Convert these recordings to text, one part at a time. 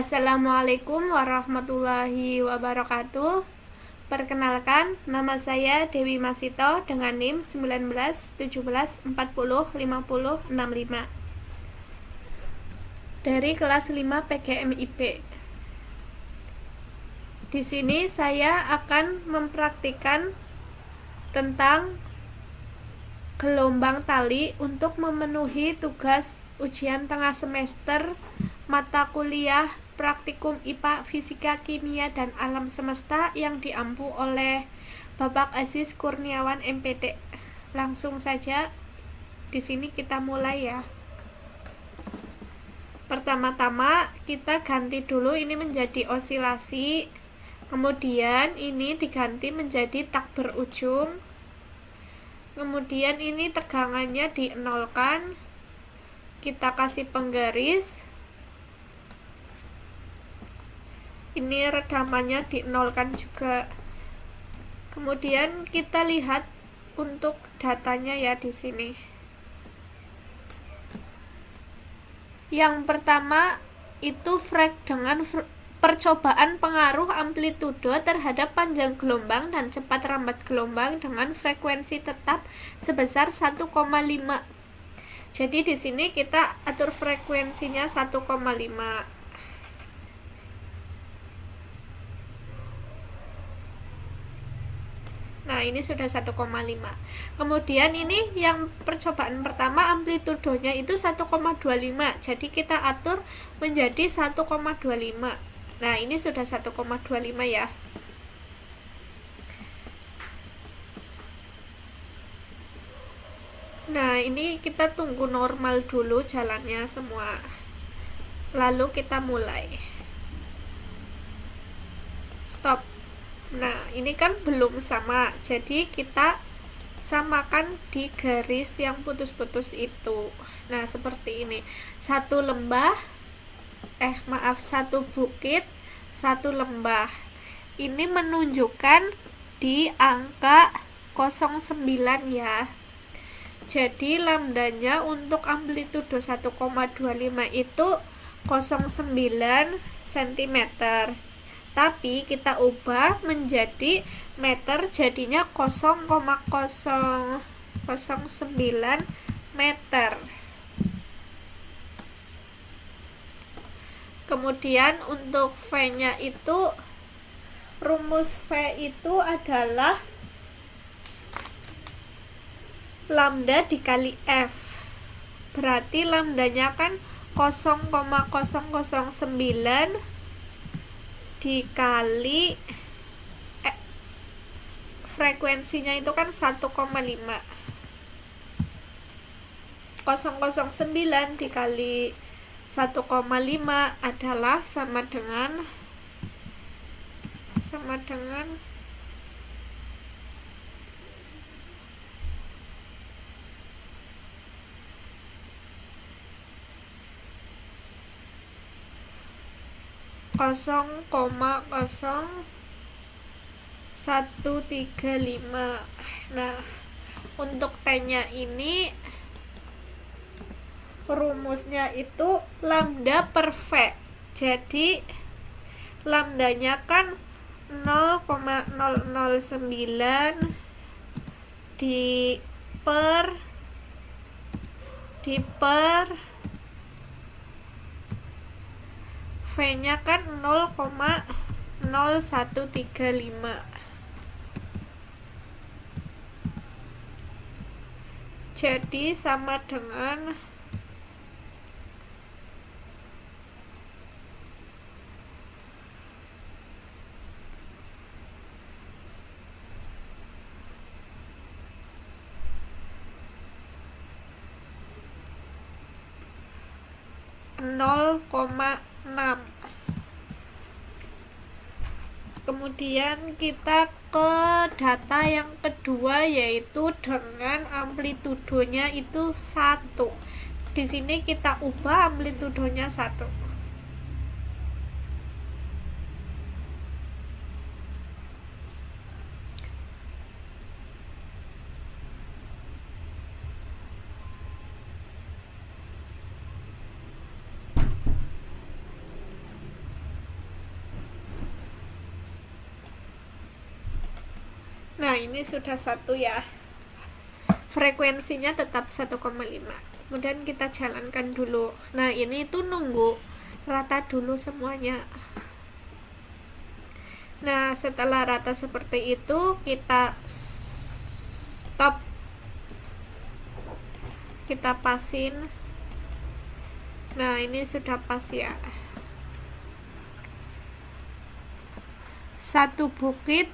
Assalamualaikum warahmatullahi wabarakatuh. Perkenalkan, nama saya Dewi Masito dengan NIM 19 17 40 50 65 dari kelas 5 PGMIP. Di sini saya akan mempraktikkan tentang gelombang tali untuk memenuhi tugas ujian tengah semester mata kuliah praktikum IPA, Fisika, Kimia, dan Alam Semesta yang diampu oleh Bapak Aziz Kurniawan MPD. Langsung saja di sini kita mulai ya. Pertama-tama kita ganti dulu ini menjadi osilasi, kemudian ini diganti menjadi tak berujung, kemudian ini tegangannya di-nolkan, kita kasih penggaris, ini redamannya di-nolkan juga. Kemudian kita lihat untuk datanya ya di sini. Yang pertama itu dengan percobaan pengaruh amplitudo terhadap panjang gelombang dan cepat rambat gelombang dengan frekuensi tetap sebesar 1,5. Jadi di sini kita atur frekuensinya 1,5. Nah, ini sudah 1,5. Kemudian ini yang percobaan pertama amplitudonya itu 1,25. Jadi kita atur menjadi 1,25. Nah, ini sudah 1,25 ya. Nah, ini kita tunggu normal dulu jalannya semua. Lalu kita mulai. Stop. Nah, ini kan belum sama. Jadi kita samakan di garis yang putus-putus itu. Nah, seperti ini. Satu bukit, satu lembah. Ini menunjukkan di angka 09 ya. Jadi lambdanya untuk amplitudo 1,25 itu 09 cm. Tapi kita ubah menjadi meter, jadinya 0,009 meter. Kemudian untuk V-nya itu, rumus V itu adalah lambda dikali F. Berarti lambdanya kan 0,009 dikali frekuensinya itu kan 1,5. 0,09 dikali 1,5 adalah sama dengan 0,0135. Nah, untuk T-nya ini rumusnya itu lambda per V. Jadi lambdanya kan 0,009 di per V-nya kan 0,0135. Jadi sama dengan 0,6. Kemudian kita ke data yang kedua, yaitu dengan amplitudonya itu 1. Di sini kita ubah amplitudonya 1. Nah, ini sudah 1 ya. Frekuensinya tetap 1,5. Kemudian kita jalankan dulu. Nah, ini itu nunggu rata dulu semuanya. Nah, setelah rata seperti itu, kita stop. Kita pasin. Nah, ini sudah pas ya. 1 bukit,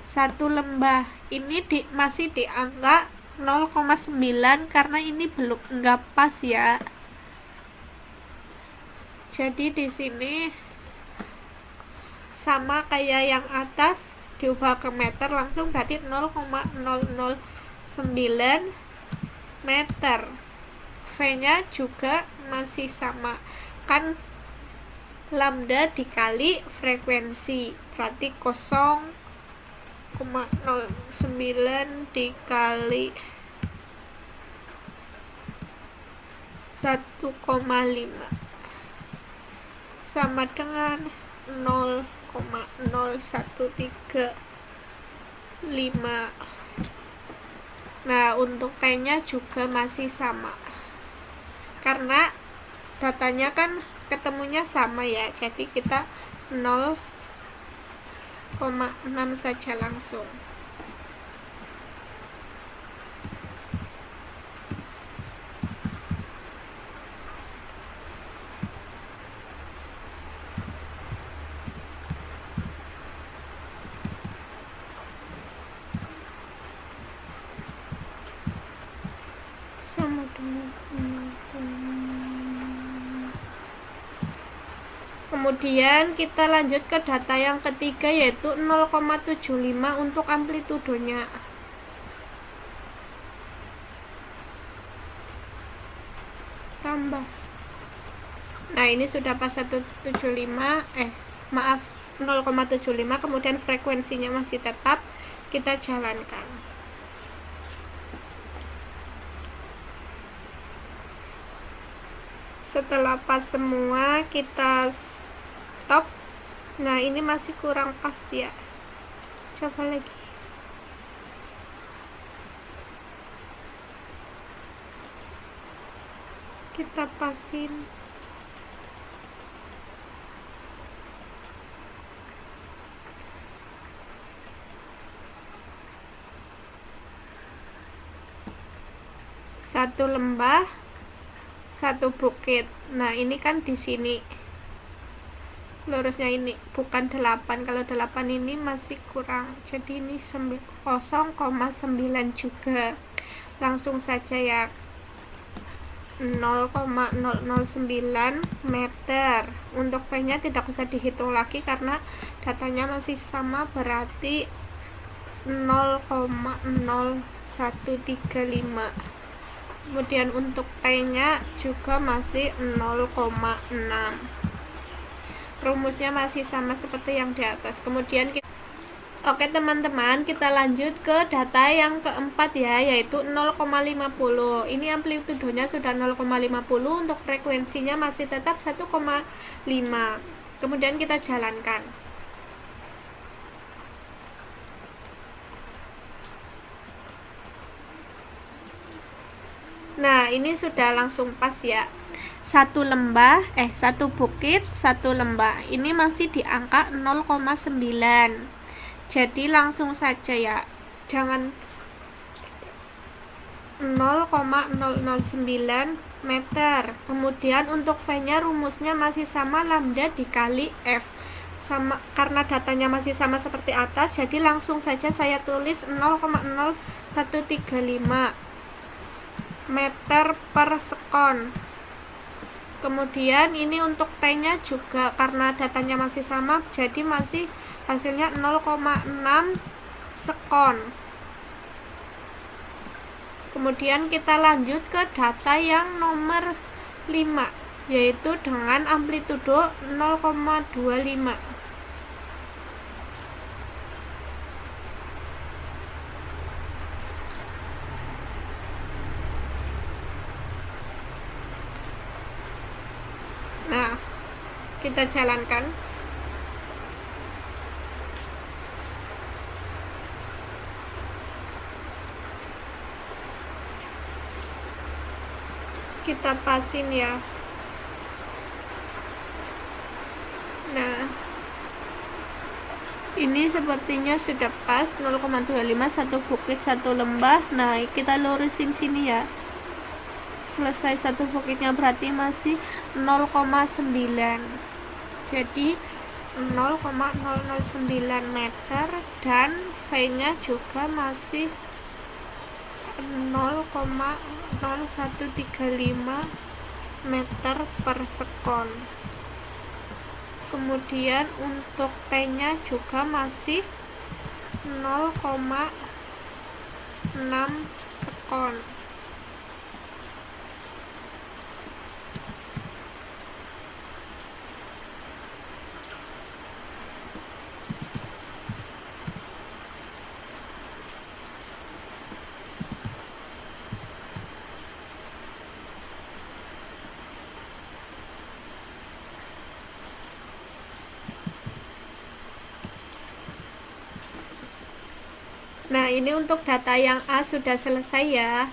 1 lembah. Ini masih di angka 0,9 karena ini belum enggak pas ya. Jadi di sini sama kayak yang atas, diubah ke meter langsung berarti 0,009 meter. V-nya juga masih sama, kan lambda dikali frekuensi berarti 0,09 dikali 1,5 sama dengan 0,0135. Nah, untuk T-nya juga masih sama karena datanya kan ketemunya sama ya, jadi kita 0,6 saja langsung. Sama dengan kemudian kita lanjut ke data yang ketiga, yaitu 0,75 untuk amplitudenya. Tambah. Nah, ini sudah pas 175, 0,75, kemudian frekuensinya masih tetap, kita jalankan. Setelah pas semua, kita stop. Nah, ini masih kurang pas ya, coba lagi. Kita pasin. Satu lembah, 1 bukit. Nah, ini kan di sini lurusnya ini bukan 8. Kalau 8 ini masih kurang, jadi ini 0,9 juga. Langsung saja ya, 0,009 meter. Untuk V-nya tidak usah dihitung lagi karena datanya masih sama, berarti 0,0135. Kemudian untuk T-nya juga masih 0,6. Rumusnya masih sama seperti yang di atas. Kemudian oke teman-teman, kita lanjut ke data yang keempat ya, yaitu 0,50. Ini amplitudenya sudah 0,50, untuk frekuensinya masih tetap 1,5. Kemudian kita jalankan. Nah, ini sudah langsung pas ya. 1 bukit, 1 lembah. Ini masih di angka 0,9. Jadi langsung saja ya, jangan 0,009 meter. Kemudian untuk V-nya rumusnya masih sama, lambda dikali F. Sama, karena datanya masih sama seperti atas, jadi langsung saja saya tulis 0,0135 meter per sekon. Kemudian ini untuk T-nya juga karena datanya masih sama, jadi masih hasilnya 0,6 sekon. Kemudian kita lanjut ke data yang nomor 5, yaitu dengan amplitudo 0,25. Nah, kita jalankan. kita pasin ya. Nah, ini sepertinya sudah pas 0,25, satu bukit satu lembah. Nah, kita lurusin sini ya. Selesai satu bukitnya berarti masih 0,9. Jadi 0,009 meter dan V-nya juga masih 0,0135 meter per sekon. Kemudian untuk T-nya juga masih 0,6 sekon. Nah, ini untuk data yang A sudah selesai ya.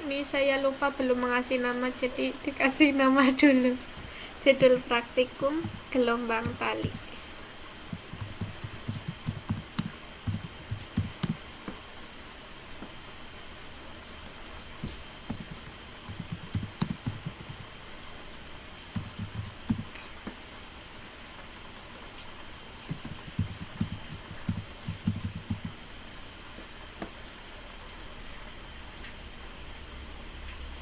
Ini saya lupa belum mengasih nama, jadi dikasih nama dulu. Judul praktikum gelombang tali.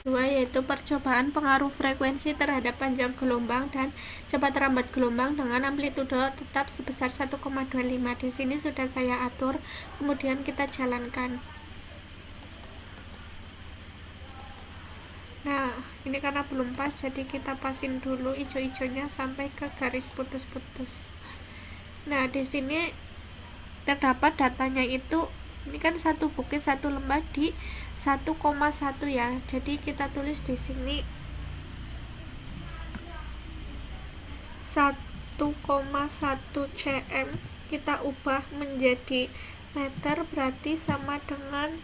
Dua, yaitu percobaan pengaruh frekuensi terhadap panjang gelombang dan cepat rambat gelombang dengan amplitudo tetap sebesar 1,25. Di sini sudah saya atur, kemudian kita jalankan. Nah, ini karena belum pas, jadi kita pasin dulu ijo-ijonya sampai ke garis putus-putus. Nah, di sini terdapat datanya itu, ini kan satu bukit satu lembah di 1,1 ya. Jadi kita tulis di sini 1,1 cm, kita ubah menjadi meter, berarti sama dengan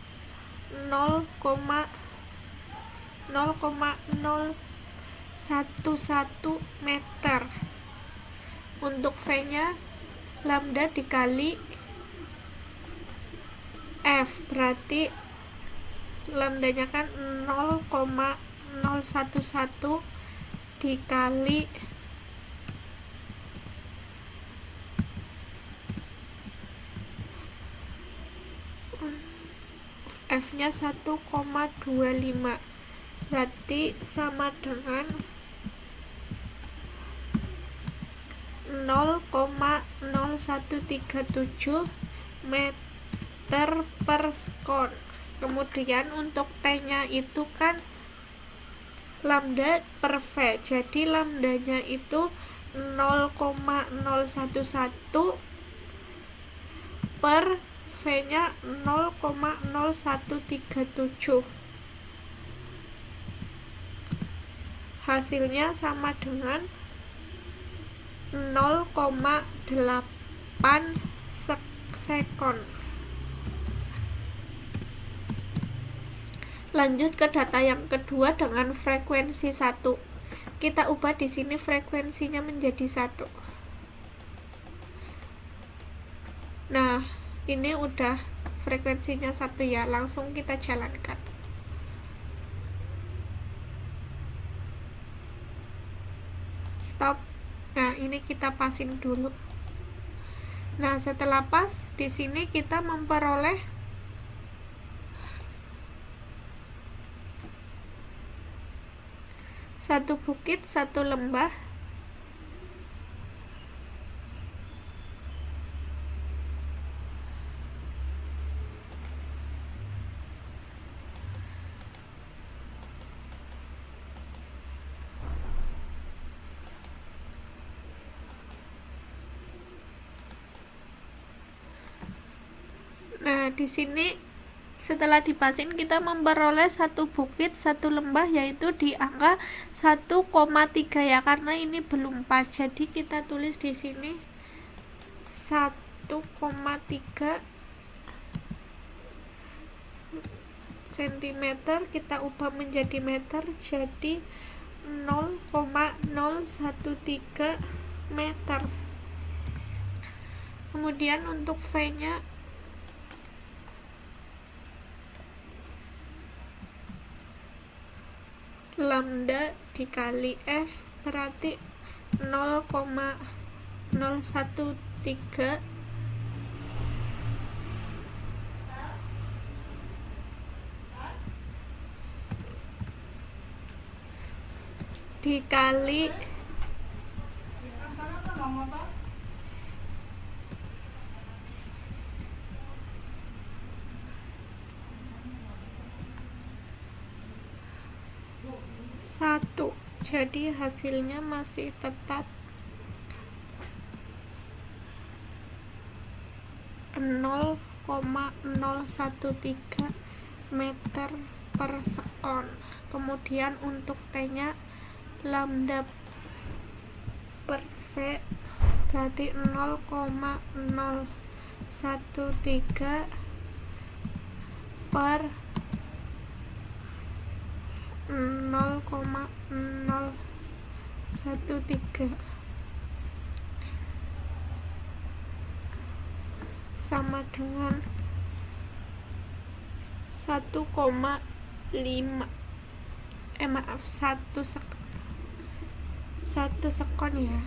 0,011 meter. Untuk V-nya lambda dikali F, berarti lambdanya kan 0,011 dikali F-nya 1,25, berarti sama dengan 0,0137 meter per sekon. Kemudian untuk T-nya itu kan lambda per V, jadi lambdanya itu 0,011 per V-nya 0,0137. Hasilnya sama dengan 0,8 sekon. Lanjut ke data yang kedua dengan frekuensi 1. Kita ubah di sini frekuensinya menjadi 1. Nah, ini udah frekuensinya 1 ya, langsung kita jalankan. Stop. Nah, ini kita pasin dulu. Nah, setelah pas, di sini kita memperoleh satu bukit satu lembah Nah, di sini setelah dipasin kita memperoleh satu bukit satu lembah, yaitu di angka 1,3 ya, karena ini belum pas. Jadi kita tulis di sini 1,3 cm kita ubah menjadi meter, jadi 0,013 meter. Kemudian untuk V nya lambda dikali F berarti 0,013 dikali satu, jadi hasilnya masih tetap 0,013 meter per sekon. Kemudian untuk T nya lambda per V berarti 0,013 per 0,013 sama dengan 1,5 1 sekon ya.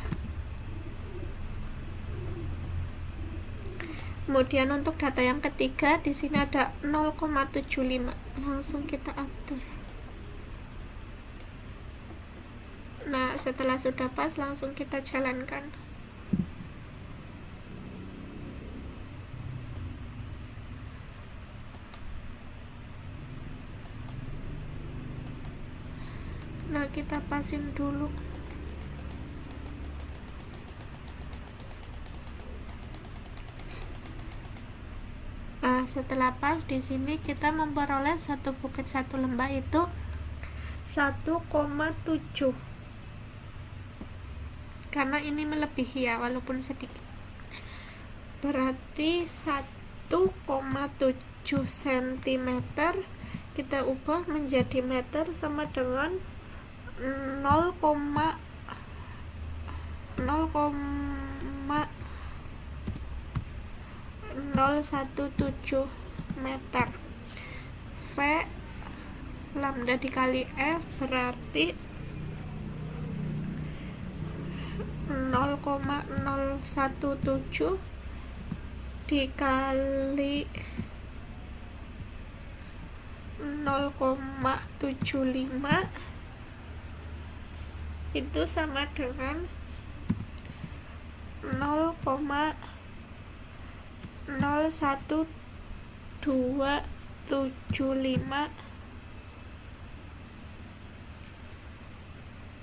Kemudian untuk data yang ketiga di sini ada 0,75, langsung kita atur. Nah, setelah sudah pas langsung kita jalankan. Nah, kita pasin dulu. Nah, setelah pas di sini kita memperoleh satu bukit satu lembah itu 1,7, karena ini melebihi ya, walaupun sedikit. Berarti 1,7 cm kita ubah menjadi meter sama dengan 0,017 meter. V lambda dikali F berarti 0,017 dikali 0,75 itu sama dengan 0,01275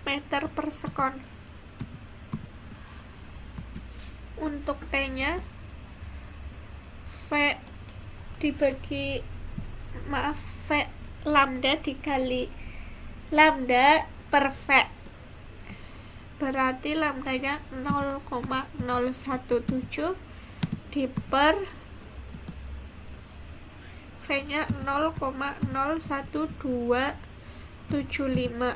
meter per sekon. Untuk T nya V lambda dikali lambda per V berarti lambdanya 0,017 diper V nya 0,01275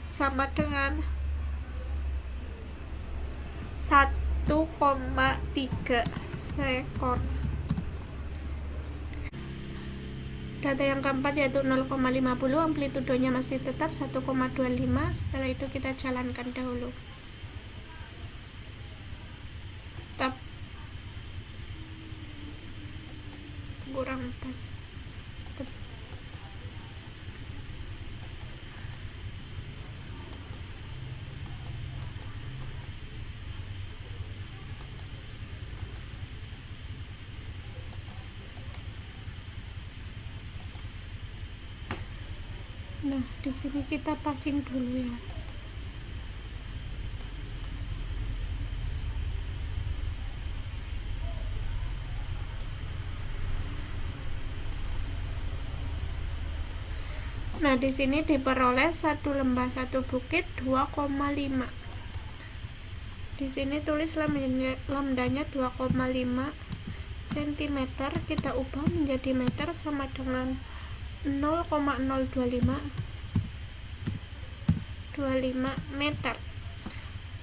sama dengan 1,3 sekon. Data yang keempat yaitu 0,50, amplitudonya masih tetap 1,25. Setelah itu kita jalankan dahulu. Stop. Kurang pas. Stop. Nah, di sini kita pasin dulu ya. Nah, di sini diperoleh satu lembah satu bukit 2,5. Di sini tulis lambdanya 2,5 cm kita ubah menjadi meter sama dengan 0,025 meter.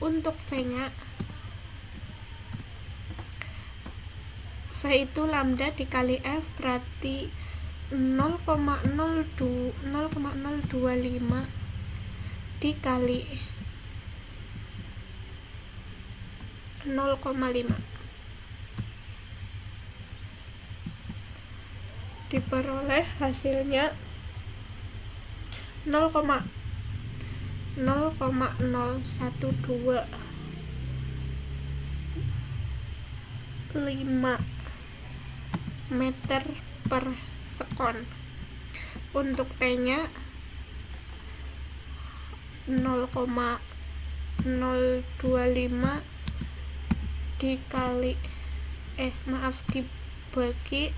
Untuk V-nya, V itu lambda dikali F, berarti 0,025 dikali 0,5 diperoleh hasilnya 0,012 meter per sekon. Untuk T-nya 0,025 dikali dibagi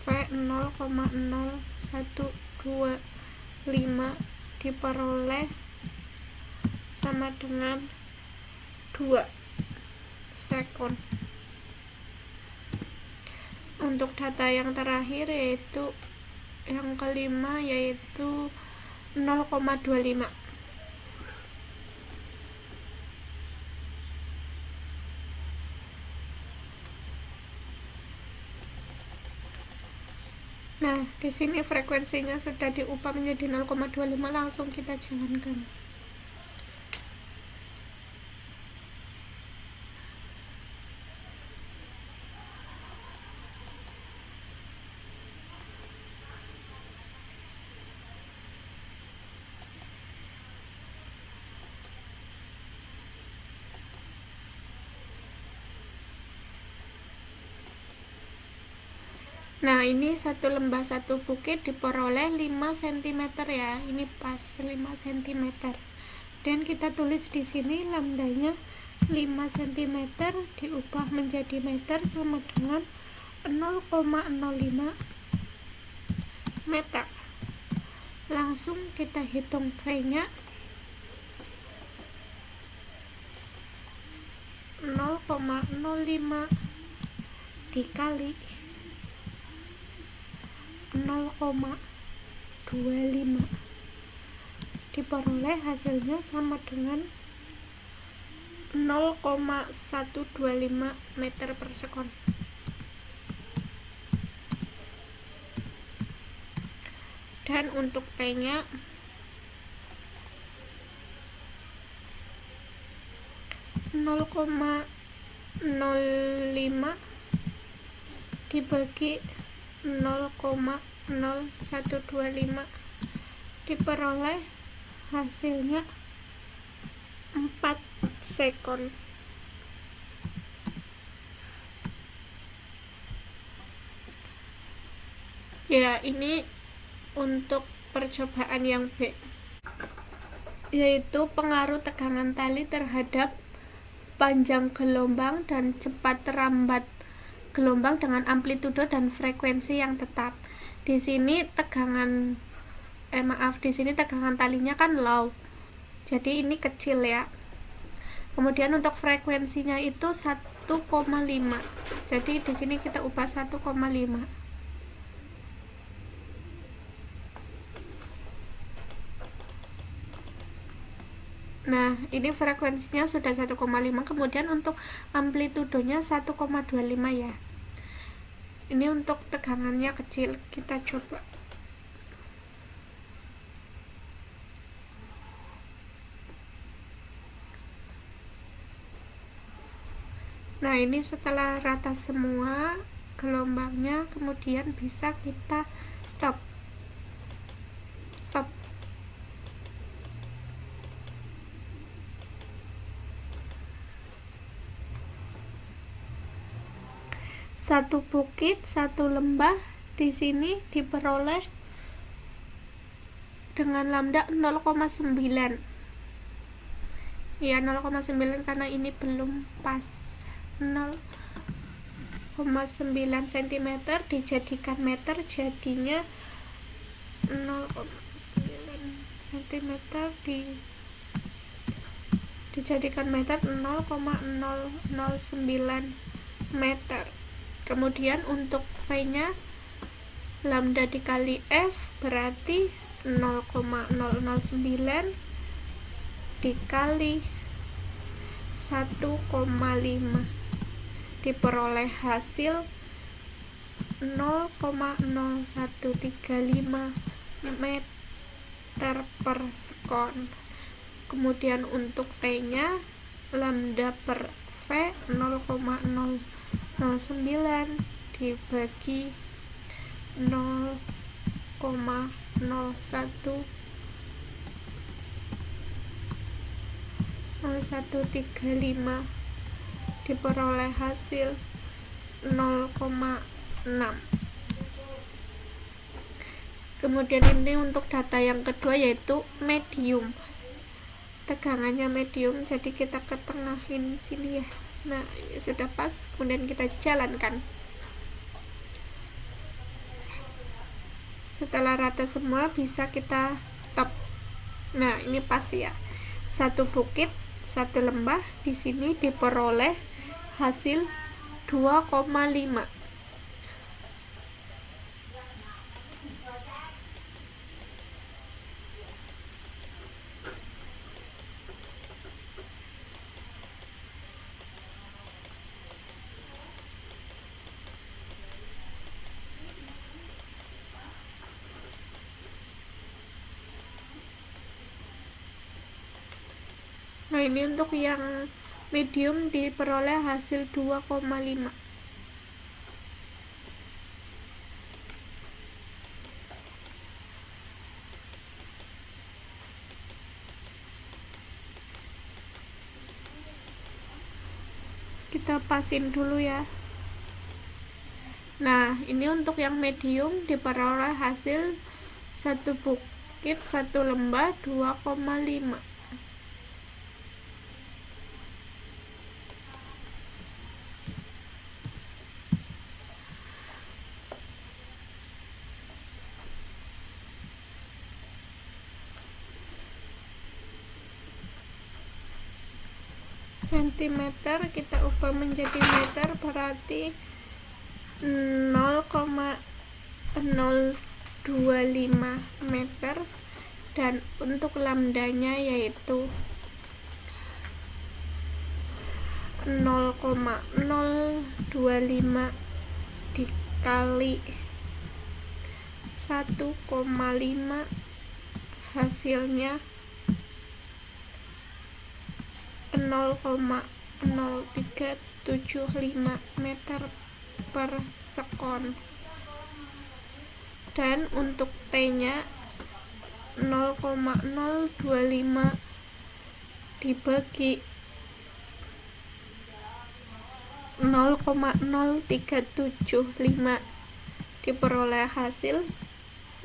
V 0,0125 diperoleh sama dengan 2 sekon. Untuk data yang terakhir yaitu yang kelima, yaitu 0,25. Nah, di sini frekuensinya sudah diubah menjadi 0,25, langsung kita jalankan. Nah, ini satu lembah satu bukit diperoleh 5 cm ya. Ini pas 5 cm. Dan kita tulis di sini lambdanya 5 cm diubah menjadi meter sama dengan 0,05 meter. Langsung kita hitung V-nya 0,05 dikali 0,25 diperoleh hasilnya sama dengan 0,125 meter per sekon. Dan untuk T-nya 0,05 dibagi 0,0125 diperoleh hasilnya 4 sekon. Ya, ini untuk percobaan yang B, yaitu pengaruh tegangan tali terhadap panjang gelombang dan cepat rambat gelombang dengan amplitudo dan frekuensi yang tetap. Di sini tegangan talinya kan low, jadi ini kecil ya. Kemudian untuk frekuensinya itu 1,5, jadi di sini kita ubah 1,5. Nah, ini frekuensinya sudah 1,5. Kemudian untuk amplitudonya 1,25 ya. Ini untuk tegangannya kecil, kita coba. Nah, ini setelah rata semua gelombangnya, kemudian bisa kita stop. Satu bukit, satu lembah di sini diperoleh dengan lambda 0,9. Ya, 0,9 karena ini belum pas. 0,9 cm dijadikan meter, jadinya 0,9 cm dijadikan meter 0,009 meter. Kemudian untuk V-nya lambda dikali F berarti 0,009 dikali 1,5, diperoleh hasil 0,0135 meter per sekon. Kemudian untuk T-nya lambda per V 0,009 dibagi 0,0135 diperoleh hasil 0,6. Kemudian ini untuk data yang kedua yaitu medium. Tegangannya medium, jadi kita ketengahin sini ya. Nah, ini sudah pas, kemudian kita jalankan. Setelah rata semua bisa kita stop. Nah, ini pas ya. Satu bukit, satu lembah, di sini diperoleh hasil 2,5. Nah, ini untuk yang medium diperoleh hasil 2,5. Kita pasin dulu ya. Nah, ini untuk yang medium diperoleh hasil satu bukit, satu lembah 2,5. Sentimeter kita ubah menjadi meter, berarti 0,025 meter, dan untuk lambdanya yaitu 0,025 dikali 1,5, hasilnya 0,0375 meter per sekon. Dan untuk T-nya 0,025 dibagi 0,0375 diperoleh hasil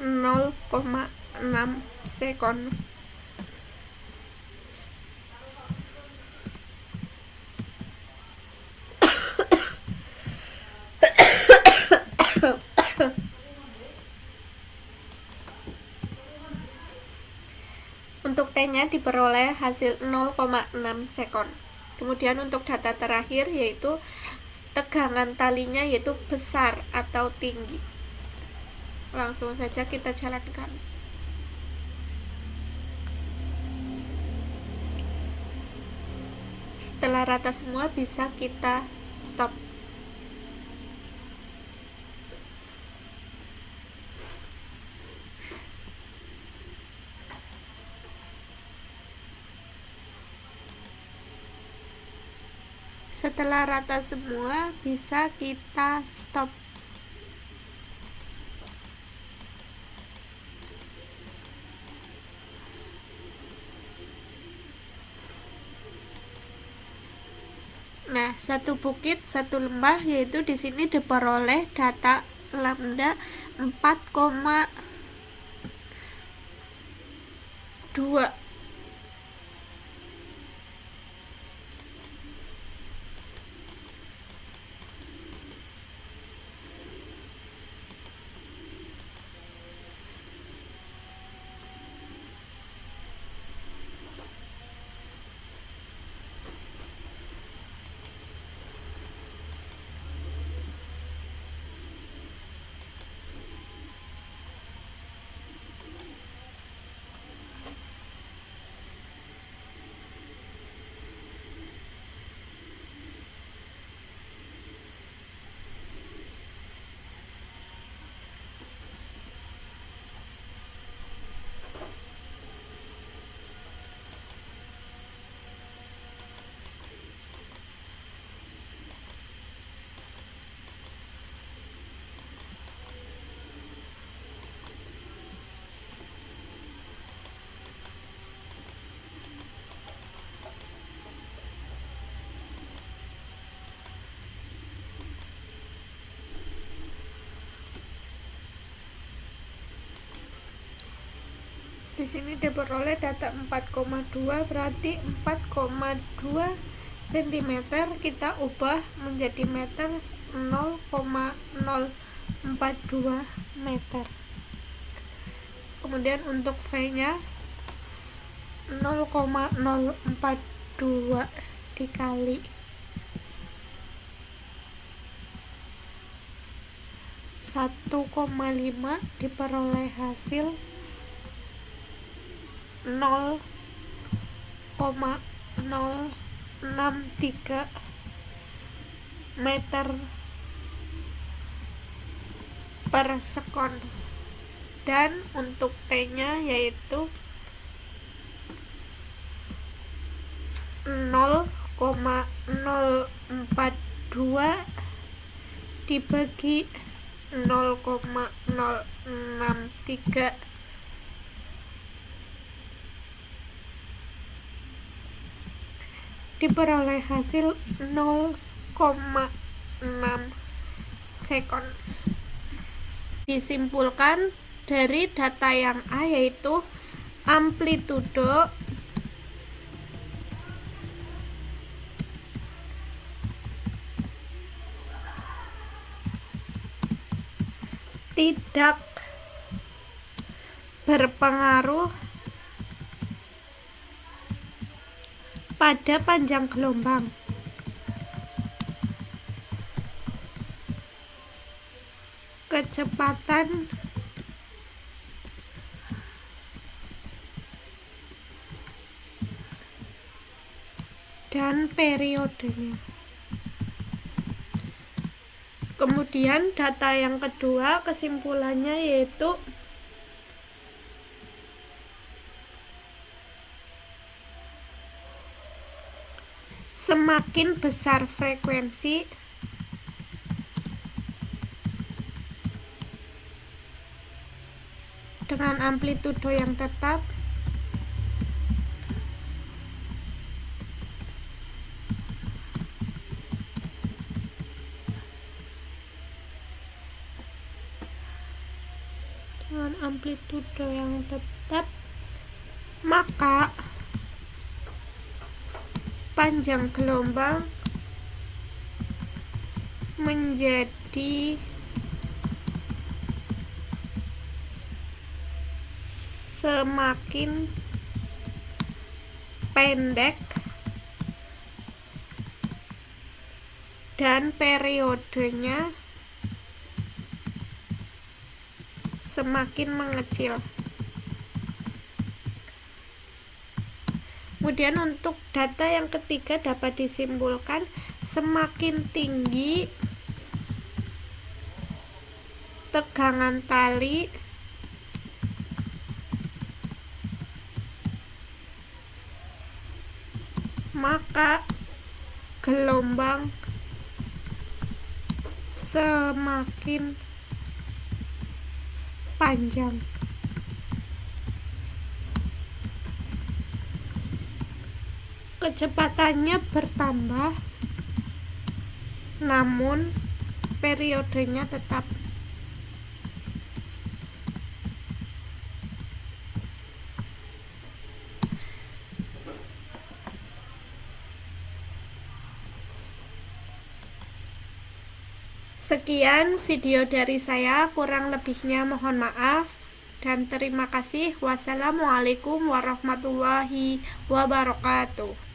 0,6 sekon. Untuk T-nya diperoleh hasil 0,6 sekon. Kemudian untuk data terakhir yaitu tegangan talinya yaitu besar atau tinggi. Langsung saja kita jalankan. Setelah rata semua bisa kita stop. Setelah rata semua bisa kita stop. Nah, satu bukit, satu lembah, yaitu di sini diperoleh data lambda 4,2. Di sini diperoleh data 4,2, berarti 4,2 cm kita ubah menjadi meter, 0,042 meter. Kemudian untuk V-nya 0,042 dikali 1,5 diperoleh hasil 0,063 meter per sekon. Dan untuk T-nya yaitu 0,042 dibagi 0,063 diperoleh hasil 0,6 sekon. Disimpulkan dari data yang A yaitu amplitudo tidak berpengaruh pada panjang gelombang. Kecepatan dan periodenya. Kemudian data yang kedua, kesimpulannya yaitu semakin besar frekuensi dengan amplitudo yang tetap, maka panjang gelombang menjadi semakin pendek dan periodenya semakin mengecil. Kemudian untuk data yang ketiga dapat disimpulkan semakin tinggi tegangan tali maka gelombang semakin panjang. Kecepatannya bertambah, namun periodenya tetap. Sekian video dari saya, kurang lebihnya mohon maaf dan terima kasih. Wassalamualaikum warahmatullahi wabarakatuh.